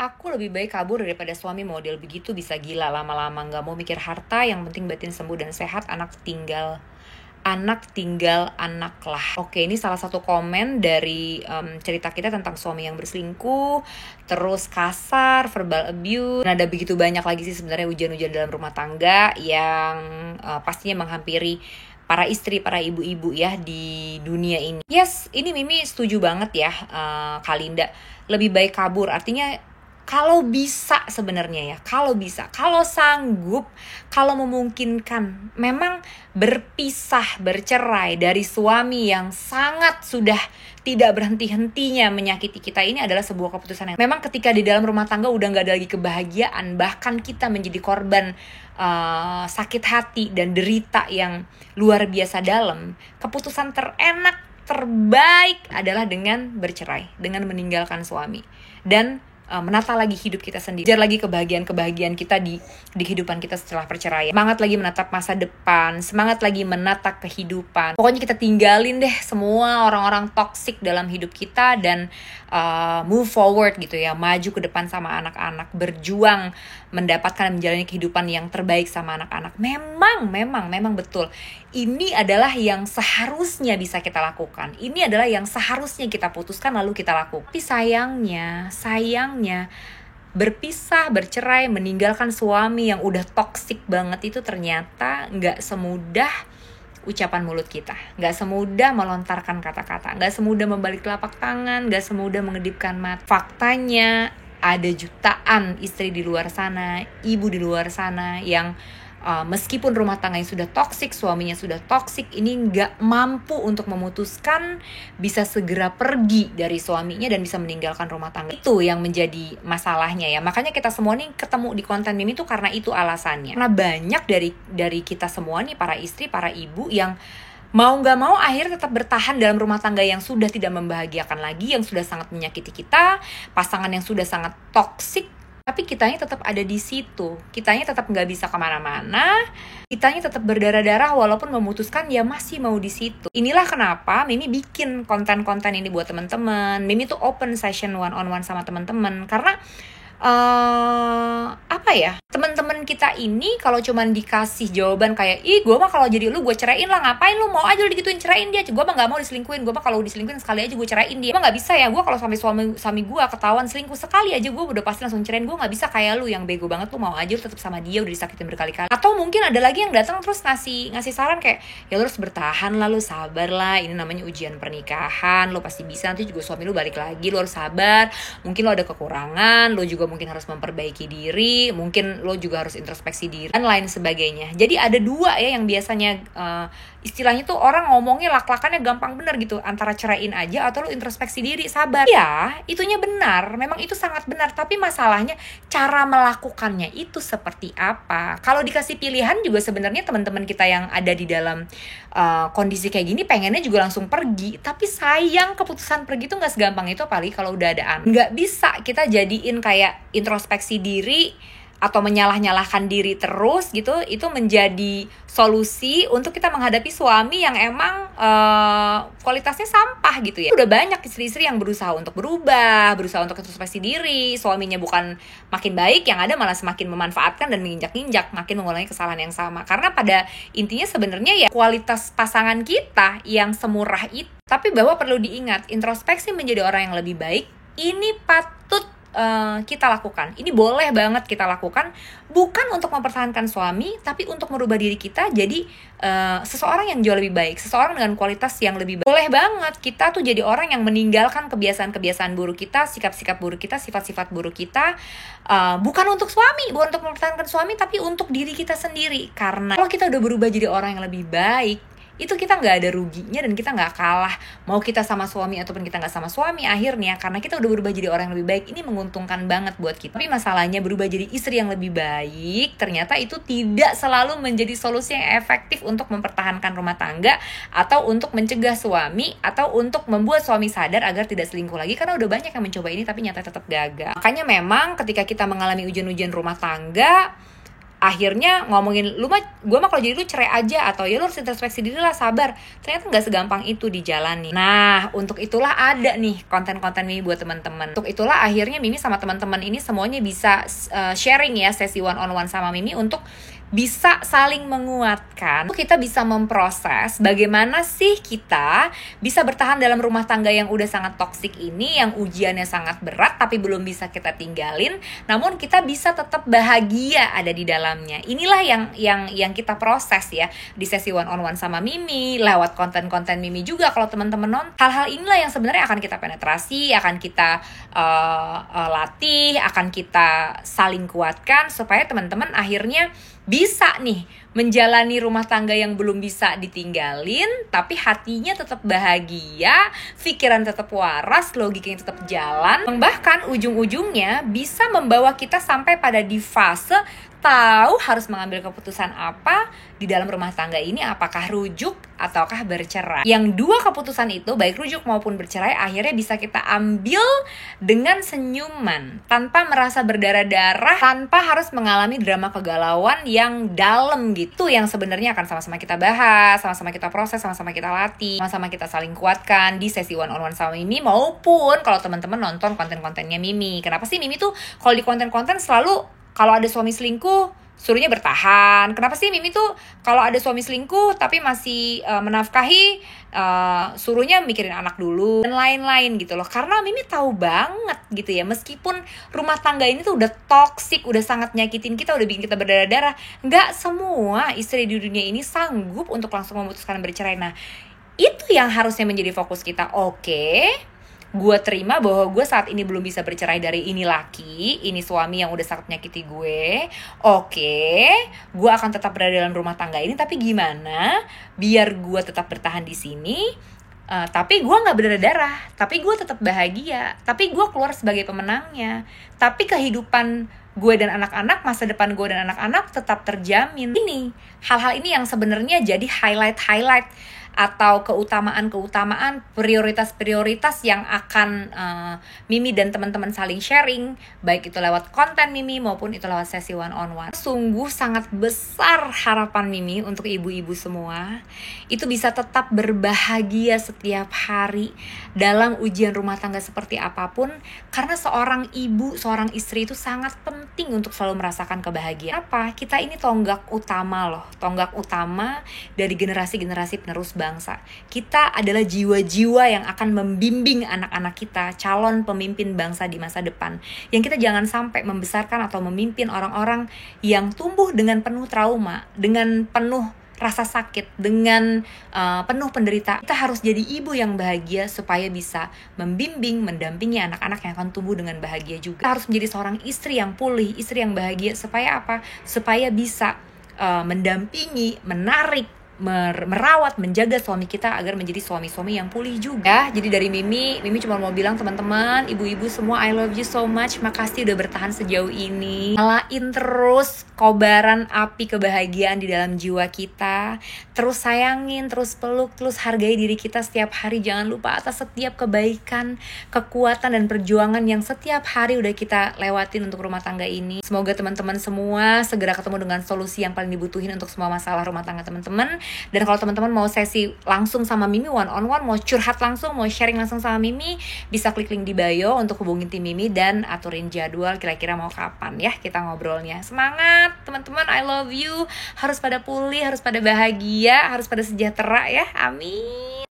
Aku lebih baik kabur daripada suami model begitu bisa gila lama-lama, nggak mau mikir harta, yang penting batin sembuh dan sehat, anak tinggal anak lah. Oke, ini salah satu komen dari cerita kita tentang suami yang berselingkuh, terus kasar, verbal abuse. Ada begitu banyak lagi sih sebenarnya ujian-ujian dalam rumah tangga yang pastinya menghampiri para istri, para ibu-ibu ya di dunia ini. Yes, ini Mimi setuju banget ya, Kalinda. Lebih baik kabur, artinya kalau bisa sebenarnya ya, kalau sanggup, kalau memungkinkan, memang berpisah, bercerai dari suami yang sangat sudah tidak berhenti-hentinya menyakiti kita. Ini adalah sebuah keputusan yang memang ketika di dalam rumah tangga udah gak ada lagi kebahagiaan, bahkan kita menjadi korban sakit hati dan derita yang luar biasa dalam. Keputusan terenak, terbaik adalah dengan bercerai, dengan meninggalkan suami dan menata lagi hidup kita sendiri, kejar lagi kebahagiaan kita di kehidupan kita setelah perceraian. Semangat lagi menatap masa depan, semangat lagi menata kehidupan. Pokoknya kita tinggalin deh semua orang-orang toksik dalam hidup kita dan move forward gitu ya, maju ke depan sama anak-anak, berjuang mendapatkan menjalani kehidupan yang terbaik sama anak-anak. Memang betul. Ini adalah yang seharusnya bisa kita lakukan. Ini adalah yang seharusnya kita putuskan lalu kita lakukan. Tapi sayangnya berpisah, bercerai, meninggalkan suami yang udah toksik banget itu ternyata gak semudah ucapan mulut kita, gak semudah melontarkan kata-kata, gak semudah membalik telapak tangan, gak semudah mengedipkan mata. Faktanya ada jutaan istri di luar sana, ibu di luar sana yang meskipun rumah tangganya sudah toksik, suaminya sudah toksik, ini nggak mampu untuk memutuskan bisa segera pergi dari suaminya dan bisa meninggalkan rumah tangga. Itu yang menjadi masalahnya ya. Makanya kita semua nih ketemu di konten Mimi tuh karena itu alasannya. Karena banyak dari kita semua nih, para istri, para ibu yang mau nggak mau akhirnya tetap bertahan dalam rumah tangga yang sudah tidak membahagiakan lagi, yang sudah sangat menyakiti kita, pasangan yang sudah sangat toksik. Tapi kitanya tetap ada di situ, kitanya tetap nggak bisa kemana-mana, kitanya tetap berdarah-darah walaupun memutuskan ya masih mau di situ. Inilah kenapa Mimi bikin konten-konten ini buat teman-teman. Mimi tuh open session one-on-one sama teman-teman karena teman-teman kita ini kalau cuman dikasih jawaban kayak gue mah kalau jadi lu gue ceraiin lah, ngapain lu mau aja lu digituin, ceraiin dia, gue mah nggak mau diselingkuhin, gue mah kalau diselingkuhin sekali aja gue ceraiin dia, gue nggak bisa ya, gue kalau sampai suami gue ketahuan selingkuh sekali aja gue udah pasti langsung ceraiin, gue nggak bisa kayak lu yang bego banget, lu mau aja lu tetap sama dia udah disakitin berkali-kali. Atau mungkin ada lagi yang datang terus ngasih saran kayak ya lu harus bertahan lah, lu sabar lah, ini namanya ujian pernikahan, lu pasti bisa, nanti juga suami lu balik lagi, lu harus sabar, mungkin lu ada kekurangan, lu juga mungkin harus memperbaiki diri, mungkin lo juga harus introspeksi diri dan lain sebagainya. Jadi ada dua ya yang biasanya istilahnya tuh orang ngomongnya lak-lakannya gampang bener gitu, antara ceraiin aja atau lo introspeksi diri, sabar. Ya, itunya benar, memang itu sangat benar, tapi masalahnya cara melakukannya itu seperti apa. Kalau dikasih pilihan juga sebenarnya teman-teman kita yang ada di dalam kondisi kayak gini pengennya juga langsung pergi, tapi sayang keputusan pergi tuh gak segampang itu, apalagi kalau udah ada anak. Gak bisa kita jadiin kayak introspeksi diri atau menyalah-nyalahkan diri terus gitu, itu menjadi solusi untuk kita menghadapi suami yang emang kualitasnya sampah gitu ya. Udah banyak istri-istri yang berusaha untuk berubah, berusaha untuk introspeksi diri, suaminya bukan makin baik, yang ada malah semakin memanfaatkan dan menginjak-injak, makin mengulangi kesalahan yang sama. Karena pada intinya sebenarnya ya kualitas pasangan kita yang semurah itu. Tapi bahwa perlu diingat, introspeksi menjadi orang yang lebih baik ini patut kita lakukan. Ini boleh banget kita lakukan, bukan untuk mempertahankan suami, tapi untuk merubah diri kita jadi seseorang yang jauh lebih baik, seseorang dengan kualitas yang lebih baik. Boleh banget kita tuh jadi orang yang meninggalkan kebiasaan-kebiasaan buruk kita, sikap-sikap buruk kita, sifat-sifat buruk kita, bukan untuk suami, bukan untuk mempertahankan suami, tapi untuk diri kita sendiri. Karena kalau kita udah berubah jadi orang yang lebih baik, itu kita nggak ada ruginya dan kita nggak kalah, mau kita sama suami ataupun kita nggak sama suami, akhirnya karena kita udah berubah jadi orang yang lebih baik, ini menguntungkan banget buat kita. Tapi masalahnya berubah jadi istri yang lebih baik ternyata itu tidak selalu menjadi solusi yang efektif untuk mempertahankan rumah tangga, atau untuk mencegah suami, atau untuk membuat suami sadar agar tidak selingkuh lagi, karena udah banyak yang mencoba ini tapi nyata tetap gagal. Makanya memang ketika kita mengalami ujian-ujian rumah tangga, akhirnya ngomongin lu mah, gue mah kalau jadi lu cerai aja, atau ya lu harus introspeksi diri lah, sabar. Ternyata nggak segampang itu dijalani. Nah, untuk itulah ada nih konten-konten Mimi buat teman-teman. Untuk itulah akhirnya Mimi sama teman-teman ini semuanya bisa sharing ya, sesi one on one sama Mimi untuk bisa saling menguatkan. Kita bisa memproses bagaimana sih kita bisa bertahan dalam rumah tangga yang udah sangat toksik ini, yang ujiannya sangat berat tapi belum bisa kita tinggalin, namun kita bisa tetap bahagia ada di dalamnya. Inilah yang kita proses ya di sesi one on one sama Mimi, lewat konten-konten Mimi juga. Kalau teman-teman nonton, hal-hal inilah yang sebenarnya akan kita penetrasi, akan kita latih, akan kita saling kuatkan supaya teman-teman akhirnya bisa nih menjalani rumah tangga yang belum bisa ditinggalin, tapi hatinya tetap bahagia, pikiran tetap waras, logikanya tetap jalan. Bahkan ujung-ujungnya bisa membawa kita sampai pada di fase tahu harus mengambil keputusan apa di dalam rumah tangga ini, apakah rujuk ataukah bercerai. Yang dua keputusan itu, baik rujuk maupun bercerai, akhirnya bisa kita ambil dengan senyuman, tanpa merasa berdarah-darah, tanpa harus mengalami drama kegalauan yang dalam gitu, yang sebenarnya akan sama-sama kita bahas, sama-sama kita proses, sama-sama kita latih, sama-sama kita saling kuatkan di sesi one on one sama Mimi, maupun kalau teman-teman nonton konten-kontennya Mimi. Kenapa sih Mimi tuh kalau di konten-konten selalu kalau ada suami selingkuh suruhnya bertahan? Kenapa sih Mimi tuh kalau ada suami selingkuh tapi masih menafkahi, suruhnya mikirin anak dulu dan lain-lain gitu loh? Karena Mimi tahu banget gitu ya, meskipun rumah tangga ini tuh udah toksik, udah sangat nyakitin kita, udah bikin kita berdarah-darah, nggak semua istri di dunia ini sanggup untuk langsung memutuskan bercerai. Nah, itu yang harusnya menjadi fokus kita. Oke, gue terima bahwa gue saat ini belum bisa bercerai dari ini laki, ini suami yang udah sangat menyakiti gue. Oke, gue akan tetap berada dalam rumah tangga ini, tapi gimana biar gue tetap bertahan di sini, tapi gue nggak berdarah-darah, tapi gue tetap bahagia, tapi gue keluar sebagai pemenangnya, tapi kehidupan gue dan anak-anak, masa depan gue dan anak-anak tetap terjamin. Ini hal-hal ini yang sebenarnya jadi highlight atau keutamaan-keutamaan, prioritas-prioritas yang akan Mimi dan teman-teman saling sharing, baik itu lewat konten Mimi maupun itu lewat sesi one on one. Sungguh sangat besar harapan Mimi untuk ibu-ibu semua itu bisa tetap berbahagia setiap hari dalam ujian rumah tangga seperti apapun, karena seorang ibu, seorang istri itu sangat penting untuk selalu merasakan kebahagiaan. Apa? Kita ini tonggak utama loh, tonggak utama dari generasi-generasi penerus bangsa. Kita adalah jiwa-jiwa yang akan membimbing anak-anak kita, calon pemimpin bangsa di masa depan. Yang kita jangan sampai membesarkan atau memimpin orang-orang yang tumbuh dengan penuh trauma, dengan penuh rasa sakit, dengan penuh penderitaan. Kita harus jadi ibu yang bahagia supaya bisa membimbing, mendampingi anak-anak yang akan tumbuh dengan bahagia juga. Kita harus menjadi seorang istri yang pulih, istri yang bahagia. Supaya apa? Supaya bisa mendampingi, menarik, merawat, menjaga suami kita agar menjadi suami-suami yang pulih juga. Jadi dari Mimi cuma mau bilang teman-teman, ibu-ibu semua, I love you so much. Makasih udah bertahan sejauh ini. Nyalain terus kobaran api kebahagiaan di dalam jiwa kita. Terus sayangin, terus peluk, terus hargai diri kita setiap hari. Jangan lupa atas setiap kebaikan, kekuatan, dan perjuangan yang setiap hari udah kita lewatin untuk rumah tangga ini. Semoga teman-teman semua segera ketemu dengan solusi yang paling dibutuhin untuk semua masalah rumah tangga teman-teman. Dan kalau teman-teman mau sesi langsung sama Mimi one on one, mau curhat langsung, mau sharing langsung sama Mimi, bisa klik link di bio untuk hubungin tim Mimi dan aturin jadwal kira-kira mau kapan ya kita ngobrolnya. Semangat teman-teman, I love you. Harus pada pulih, harus pada bahagia, harus pada sejahtera ya. Amin.